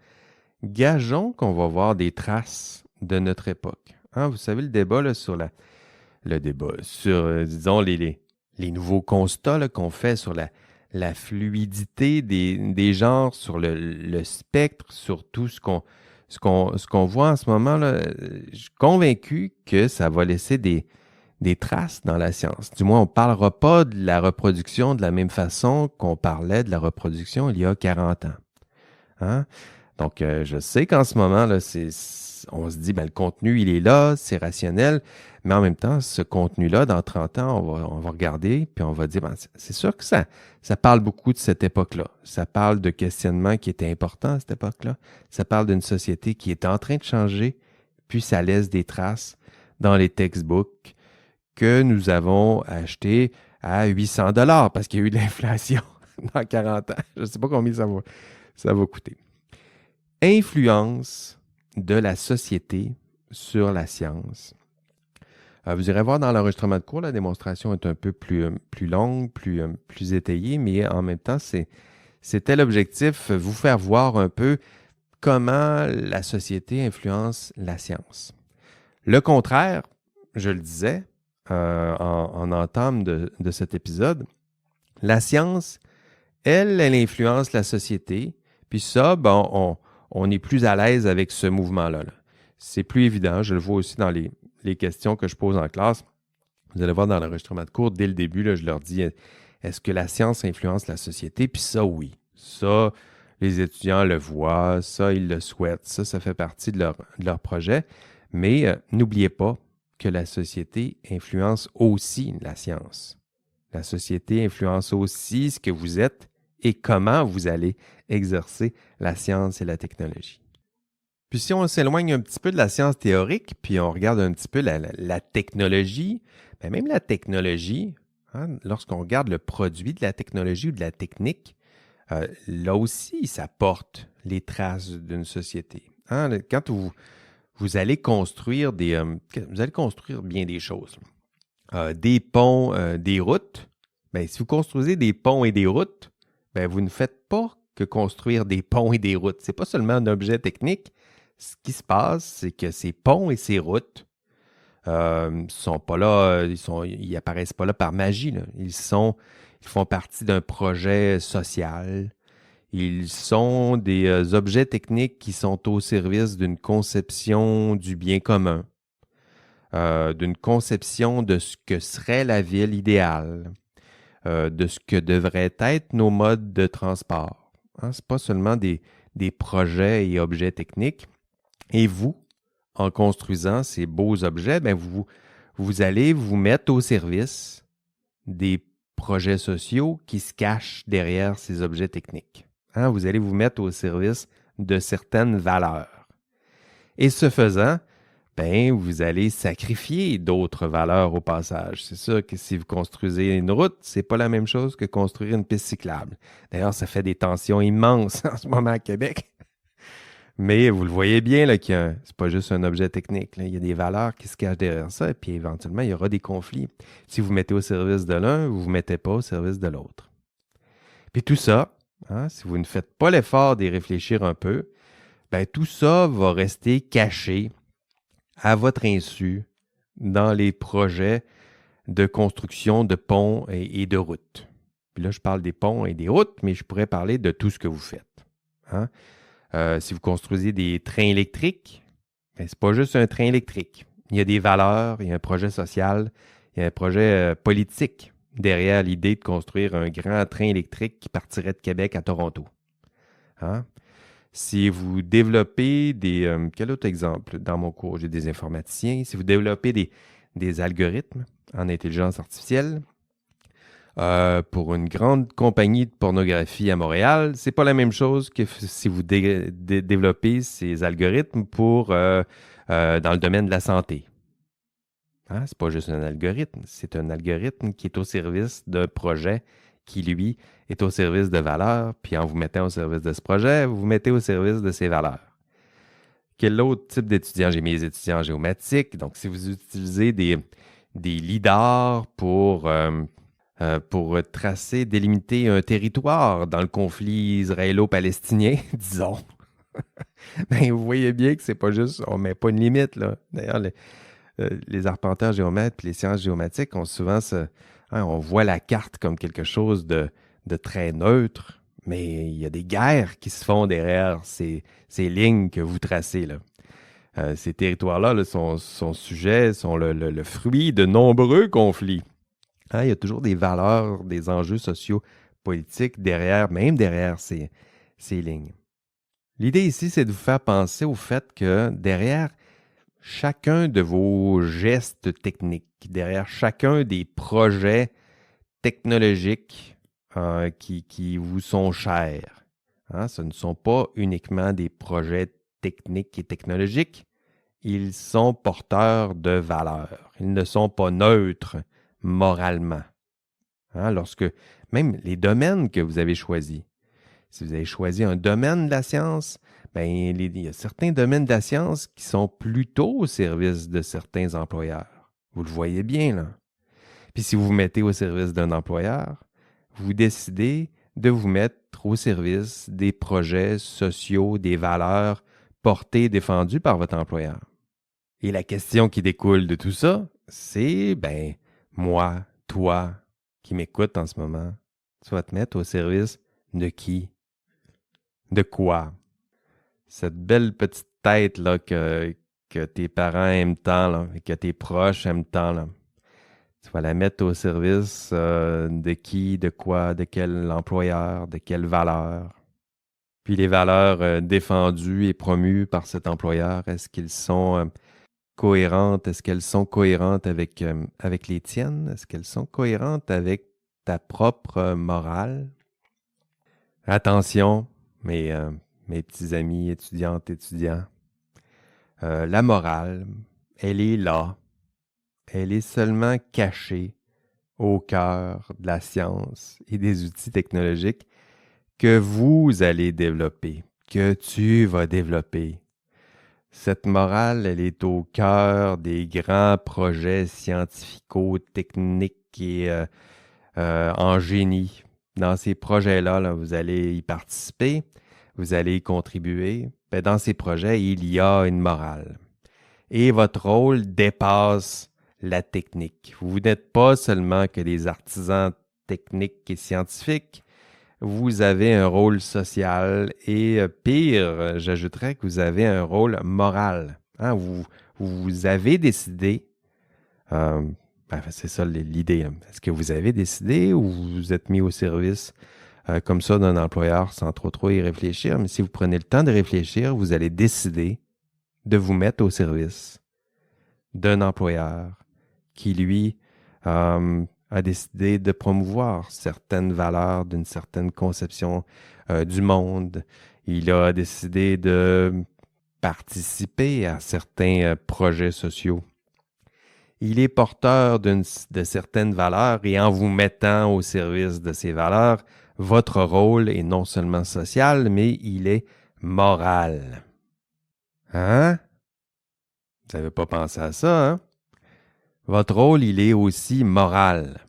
gageons qu'on va voir des traces de notre époque. Hein, vous savez, le débat là, sur disons, les nouveaux constats là, qu'on fait sur la fluidité des genres, sur le spectre, sur tout ce qu'on voit en ce moment. Là, je suis convaincu que ça va laisser des traces dans la science. Du moins, on ne parlera pas de la reproduction de la même façon qu'on parlait de la reproduction il y a 40 ans. Hein? Donc, je sais qu'en ce moment, là, on se dit, ben, le contenu, il est là, c'est rationnel, mais en même temps, ce contenu-là, dans 30 ans, on va regarder, puis on va dire, ben, c'est sûr que ça parle beaucoup de cette époque-là. Ça parle de questionnements qui étaient importants à cette époque-là. Ça parle d'une société qui est en train de changer, puis ça laisse des traces dans les textbooks que nous avons achetés à 800 $ parce qu'il y a eu de l'inflation dans 40 ans. Je ne sais pas combien ça va coûter. Influence de la société sur la science. Vous irez voir dans l'enregistrement de cours, la démonstration est un peu plus longue, plus étayée, mais en même temps, c'était l'objectif, vous faire voir un peu comment la société influence la science. Le contraire, je le disais en entame de cet épisode, la science, elle influence la société, puis ça, ben, on est plus à l'aise avec ce mouvement-là. Là. C'est plus évident, je le vois aussi dans les questions que je pose en classe. Vous allez voir dans l'enregistrement de cours, dès le début, là, je leur dis, est-ce que la science influence la société? Puis ça, oui. Ça, les étudiants le voient, ça, ils le souhaitent. Ça fait partie de leur projet. Mais n'oubliez pas que la société influence aussi la science. La société influence aussi ce que vous êtes et comment vous allez exercer la science et la technologie. Puis si on s'éloigne un petit peu de la science théorique, puis on regarde un petit peu la technologie, bien même la technologie, hein, lorsqu'on regarde le produit de la technologie ou de la technique, là aussi, ça porte les traces d'une société. Hein, quand vous allez construire vous allez construire bien des choses. Des ponts, des routes. Bien, si vous construisez des ponts et des routes, bien, vous ne faites pas que construire des ponts et des routes. Ce n'est pas seulement un objet technique. Ce qui se passe, c'est que ces ponts et ces routes sont pas là, ils apparaissent pas là par magie. Là. Ils font partie d'un projet social. Ils sont des objets techniques qui sont au service d'une conception du bien commun, d'une conception de ce que serait la ville idéale, de ce que devraient être nos modes de transport. Hein, ce n'est pas seulement des projets et objets techniques. Et vous, en construisant ces beaux objets, bien vous allez vous mettre au service des projets sociaux qui se cachent derrière ces objets techniques. Hein, vous allez vous mettre au service de certaines valeurs. Et ce faisant, ben, vous allez sacrifier d'autres valeurs au passage. C'est sûr que si vous construisez une route, c'est pas la même chose que construire une piste cyclable. D'ailleurs, ça fait des tensions immenses en ce moment à Québec. Mais vous le voyez bien, là, c'est pas juste un objet technique. Là. Il y a des valeurs qui se cachent derrière ça, et puis éventuellement, il y aura des conflits. Si vous mettez au service de l'un, vous ne vous mettez pas au service de l'autre. Puis tout ça, hein, si vous ne faites pas l'effort d'y réfléchir un peu, ben, tout ça va rester caché à votre insu dans les projets de construction de ponts et de routes. Puis là, je parle des ponts et des routes, mais je pourrais parler de tout ce que vous faites. Hein? Si vous construisez des trains électriques, ben, ce n'est pas juste un train électrique. Il y a des valeurs, il y a un projet social, il y a un projet politique derrière l'idée de construire un grand train électrique qui partirait de Québec à Toronto. Hein? Si vous développez quel autre exemple? Dans mon cours, j'ai des informaticiens. Si vous développez des algorithmes en intelligence artificielle, pour une grande compagnie de pornographie à Montréal, c'est pas la même chose que si vous développez ces algorithmes dans le domaine de la santé. Hein? C'est pas juste un algorithme, c'est un algorithme qui est au service d'un projet qui, lui, est au service de valeurs, puis en vous mettant au service de ce projet, vous vous mettez au service de ces valeurs. Quel autre type d'étudiants? J'ai mes étudiants en géomatique. Donc, si vous utilisez des lidars pour tracer, délimiter un territoire dans le conflit israélo-palestinien, disons, ben, vous voyez bien que c'est pas juste, on met pas une limite, là. D'ailleurs, les arpenteurs géomètres et les sciences géomatiques ont souvent on voit la carte comme quelque chose de très neutre, mais il y a des guerres qui se font derrière ces lignes que vous tracez, là. Ces territoires-là là, sont le fruit de nombreux conflits. Hein, il y a toujours des valeurs, des enjeux sociaux, politiques même derrière ces lignes. L'idée ici, c'est de vous faire penser au fait que derrière chacun de vos gestes techniques, derrière chacun des projets technologiques qui vous sont chers, hein, ce ne sont pas uniquement des projets techniques et technologiques, ils sont porteurs de valeurs. Ils ne sont pas neutres moralement. Hein, lorsque même les domaines que vous avez choisis, si vous avez choisi un domaine de la science, ben, il y a certains domaines de la science qui sont plutôt au service de certains employeurs. Vous le voyez bien, là. Puis si vous vous mettez au service d'un employeur, vous décidez de vous mettre au service des projets sociaux, des valeurs portées, défendues par votre employeur. Et la question qui découle de tout ça, c'est, ben, moi, toi, qui m'écoutes en ce moment, tu vas te mettre au service de qui? De quoi? Cette belle petite tête là, que tes parents aiment tant, là, et que tes proches aiment tant, là. Tu vas la mettre au service de qui, de quoi, de quel employeur, de quelle valeur. Puis les valeurs défendues et promues par cet employeur, est-ce qu'ils sont cohérentes? Est-ce qu'elles sont cohérentes avec les tiennes? Est-ce qu'elles sont cohérentes avec ta propre morale? Attention, mes petits amis, étudiantes, étudiants. La morale, elle est là. Elle est seulement cachée au cœur de la science et des outils technologiques que vous allez développer, que tu vas développer. Cette morale, elle est au cœur des grands projets scientifico-techniques et en génie. Dans ces projets-là, là, vous allez y participer, vous allez y contribuer. Ben, dans ces projets, il y a une morale. Et votre rôle dépasse la technique. Vous n'êtes pas seulement que des artisans techniques et scientifiques, vous avez un rôle social et pire, j'ajouterais que vous avez un rôle moral. Hein, vous avez décidé, c'est ça l'idée, hein. Est-ce que vous avez décidé ou vous vous êtes mis au service comme ça d'un employeur sans trop y réfléchir? Mais si vous prenez le temps de réfléchir, vous allez décider de vous mettre au service d'un employeur qui, lui, a décidé de promouvoir certaines valeurs d'une certaine conception du monde. Il a décidé de participer à certains projets sociaux. Il est porteur de certaines valeurs et en vous mettant au service de ces valeurs, votre rôle est non seulement social, mais il est moral. Hein? Vous n'avez pas pensé à ça, hein? Votre rôle, il est aussi moral.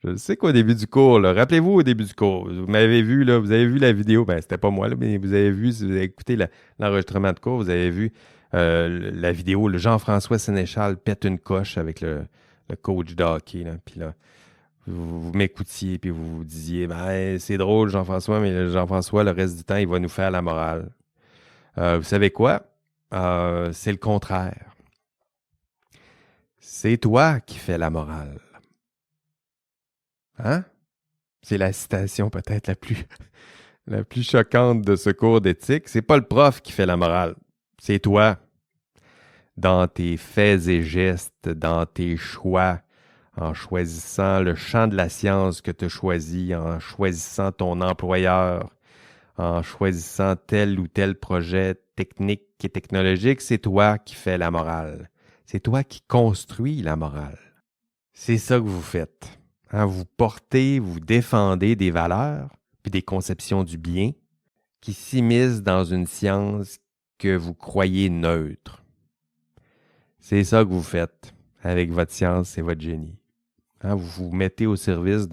Je sais qu'au début du cours, là, rappelez-vous au début du cours, vous m'avez vu, là, vous avez vu la vidéo, ben c'était pas moi, là, mais vous avez vu, si vous avez écouté l'enregistrement de cours, vous avez vu la vidéo, le Jean-François Sénéchal pète une coche avec le coach de hockey, là, puis là, vous m'écoutiez, puis vous vous disiez, ben c'est drôle Jean-François, mais Jean-François, le reste du temps, il va nous faire la morale. Vous savez quoi? C'est le contraire. C'est toi qui fais la morale. Hein? C'est la citation peut-être la plus choquante de ce cours d'éthique. C'est pas le prof qui fait la morale. C'est toi. Dans tes faits et gestes, dans tes choix, en choisissant le champ de la science que tu as choisi, en choisissant ton employeur, en choisissant tel ou tel projet technique et technologique, c'est toi qui fais la morale. C'est toi qui construis la morale. C'est ça que vous faites. Hein, vous portez, vous défendez des valeurs, puis des conceptions du bien qui s'immiscent dans une science que vous croyez neutre. C'est ça que vous faites avec votre science et votre génie. Hein, vous vous mettez au service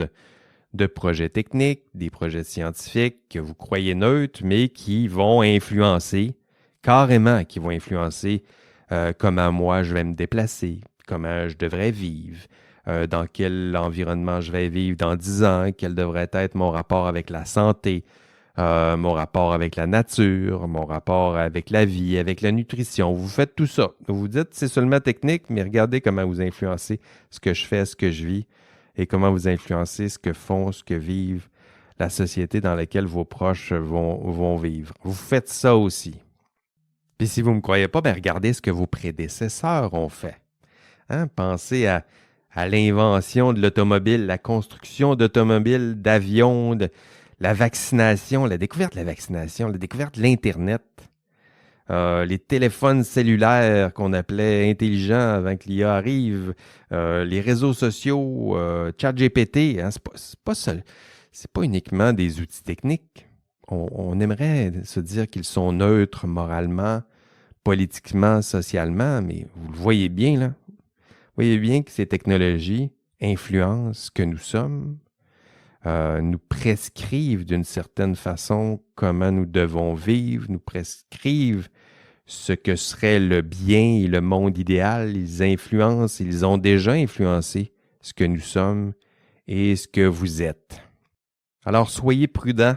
de projets techniques, des projets scientifiques que vous croyez neutres, mais qui vont influencer, carrément qui vont influencer comment moi je vais me déplacer, comment je devrais vivre, dans quel environnement je vais vivre dans 10 ans, quel devrait être mon rapport avec la santé, mon rapport avec la nature, mon rapport avec la vie, avec la nutrition. Vous faites tout ça. Vous vous dites, c'est seulement technique, mais regardez comment vous influencez ce que je fais, ce que je vis, et comment vous influencez ce que font, ce que vivent la société dans laquelle vos proches vont vivre. Vous faites ça aussi. Puis si vous ne me croyez pas, bien regardez ce que vos prédécesseurs ont fait. Hein? Pensez à l'invention de l'automobile, la construction d'automobiles, d'avions, la vaccination, la découverte de la vaccination, la découverte de l'Internet, les téléphones cellulaires qu'on appelait intelligents avant que l'IA arrive, les réseaux sociaux, ChatGPT, hein, c'est pas uniquement des outils techniques. On aimerait se dire qu'ils sont neutres moralement, politiquement, socialement, mais vous le voyez bien, là. Vous voyez bien que ces technologies influencent ce que nous sommes, nous prescrivent d'une certaine façon comment nous devons vivre, nous prescrivent ce que serait le bien et le monde idéal. Ils influencent, ils ont déjà influencé ce que nous sommes et ce que vous êtes. Alors soyez prudents,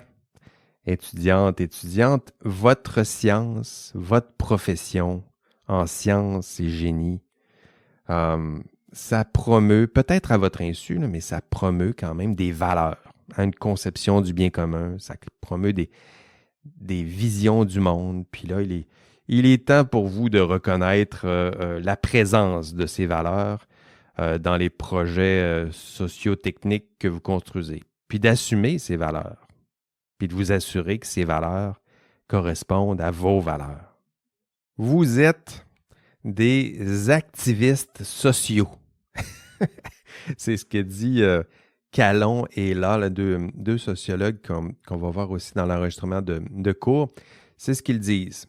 étudiantes, votre science, votre profession en sciences et génie, ça promeut, peut-être à votre insu, là, mais ça promeut quand même des valeurs, hein, une conception du bien commun, ça promeut des visions du monde. Puis là, il est temps pour vous de reconnaître la présence de ces valeurs dans les projets socio-techniques que vous construisez, puis d'assumer ces valeurs, puis de vous assurer que ces valeurs correspondent à vos valeurs. Vous êtes des activistes sociaux. C'est ce que dit Calon et là, deux sociologues qu'on va voir aussi dans l'enregistrement de cours. C'est ce qu'ils disent.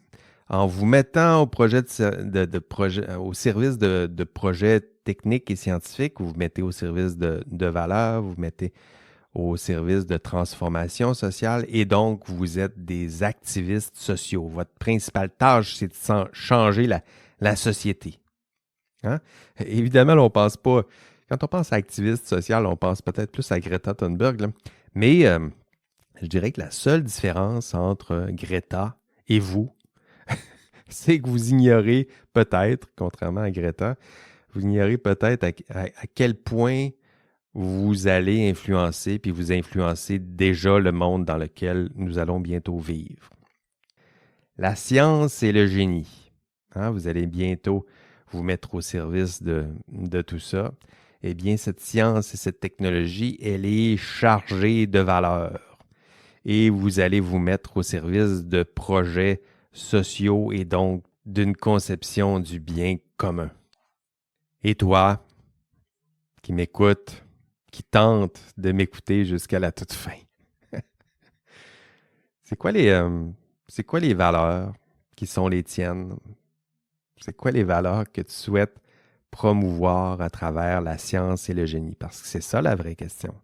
En vous mettant au service de projets techniques et scientifiques, vous vous mettez au service de valeurs, vous vous mettez au service de transformation sociale et donc vous êtes des activistes sociaux. Votre principale tâche, c'est de changer la société. Hein? Évidemment, on pense pas. Quand on pense à activiste social, on pense peut-être plus à Greta Thunberg. Là. Mais je dirais que la seule différence entre Greta et vous, c'est que vous ignorez peut-être, contrairement à Greta, vous ignorez peut-être à quel point vous allez influencer, puis vous influencez déjà le monde dans lequel nous allons bientôt vivre. La science et le génie. Hein, vous allez bientôt vous mettre au service de tout ça. Eh bien, cette science et cette technologie, elle est chargée de valeurs. Et vous allez vous mettre au service de projets sociaux et donc d'une conception du bien commun. Et toi, qui m'écoutes, qui tente de m'écouter jusqu'à la toute fin, c'est quoi les valeurs qui sont les tiennes? C'est quoi les valeurs que tu souhaites promouvoir à travers la science et le génie? Parce que c'est ça la vraie question.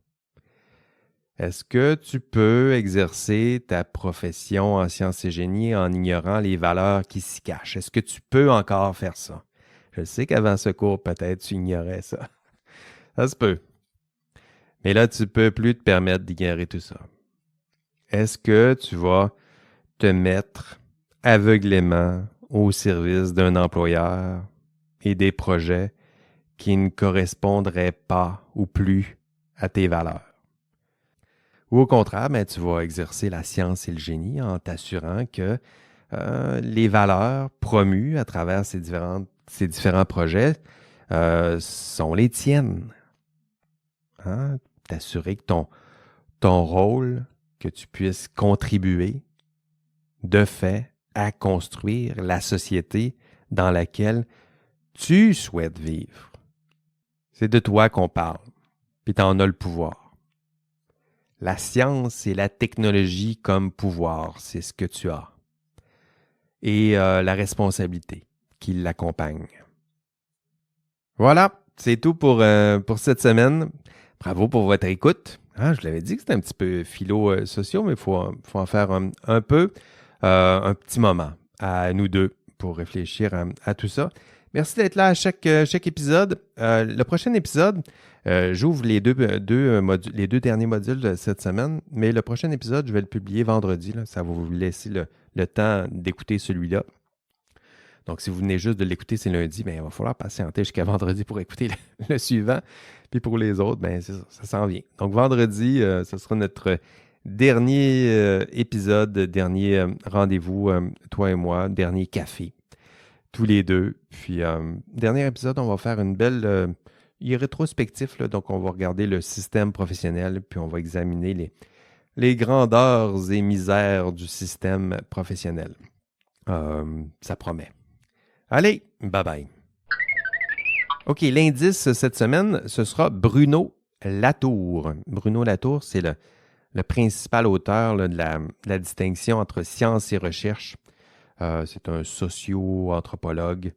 Est-ce que tu peux exercer ta profession en sciences et génie en ignorant les valeurs qui s'y cachent? Est-ce que tu peux encore faire ça? Je sais qu'avant ce cours, peut-être tu ignorais ça. Ça se peut. Mais là, tu ne peux plus te permettre d'ignorer tout ça. Est-ce que tu vas te mettre aveuglément au service d'un employeur et des projets qui ne correspondraient pas ou plus à tes valeurs? Ou au contraire, ben, tu vas exercer la science et le génie en t'assurant que les valeurs promues à travers ces différents projets sont les tiennes. Hein? T'assurer que ton rôle, que tu puisses contribuer de fait à construire la société dans laquelle tu souhaites vivre. C'est de toi qu'on parle, puis tu en as le pouvoir. La science et la technologie comme pouvoir, c'est ce que tu as. Et la responsabilité qui l'accompagne. Voilà, c'est tout pour cette semaine. Bravo pour votre écoute. Je l'avais dit que c'était un petit peu philo-sociaux, mais il faut en faire un peu, un petit moment à nous deux pour réfléchir à tout ça. Merci d'être là à chaque épisode. Le prochain épisode, j'ouvre les deux derniers modules de cette semaine, mais le prochain épisode, je vais le publier vendredi. Là. Ça va vous laisser le temps d'écouter celui-là. Donc, si vous venez juste de l'écouter, c'est lundi, bien, il va falloir patienter jusqu'à vendredi pour écouter le suivant. Puis pour les autres, bien, c'est ça s'en vient. Donc, vendredi, ce sera notre dernier épisode, dernier rendez-vous, toi et moi, dernier café, tous les deux. Puis, dernier épisode, on va faire une belle rétrospectif. Là, donc, on va regarder le système professionnel, puis on va examiner les grandeurs et misères du système professionnel. Ça promet. Allez, bye-bye. OK, l'indice cette semaine, ce sera Bruno Latour. Bruno Latour, c'est le principal auteur là, de la distinction entre science et recherche. C'est un socio-anthropologue.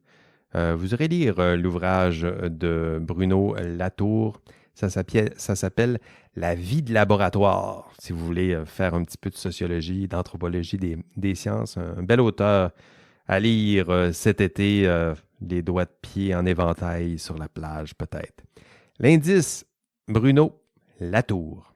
Vous irez lire l'ouvrage de Bruno Latour. Ça s'appelle « La vie de laboratoire », si vous voulez faire un petit peu de sociologie, d'anthropologie des sciences. Un bel auteur à lire cet été, les doigts de pied en éventail sur la plage peut-être. L'indice, Bruno Latour.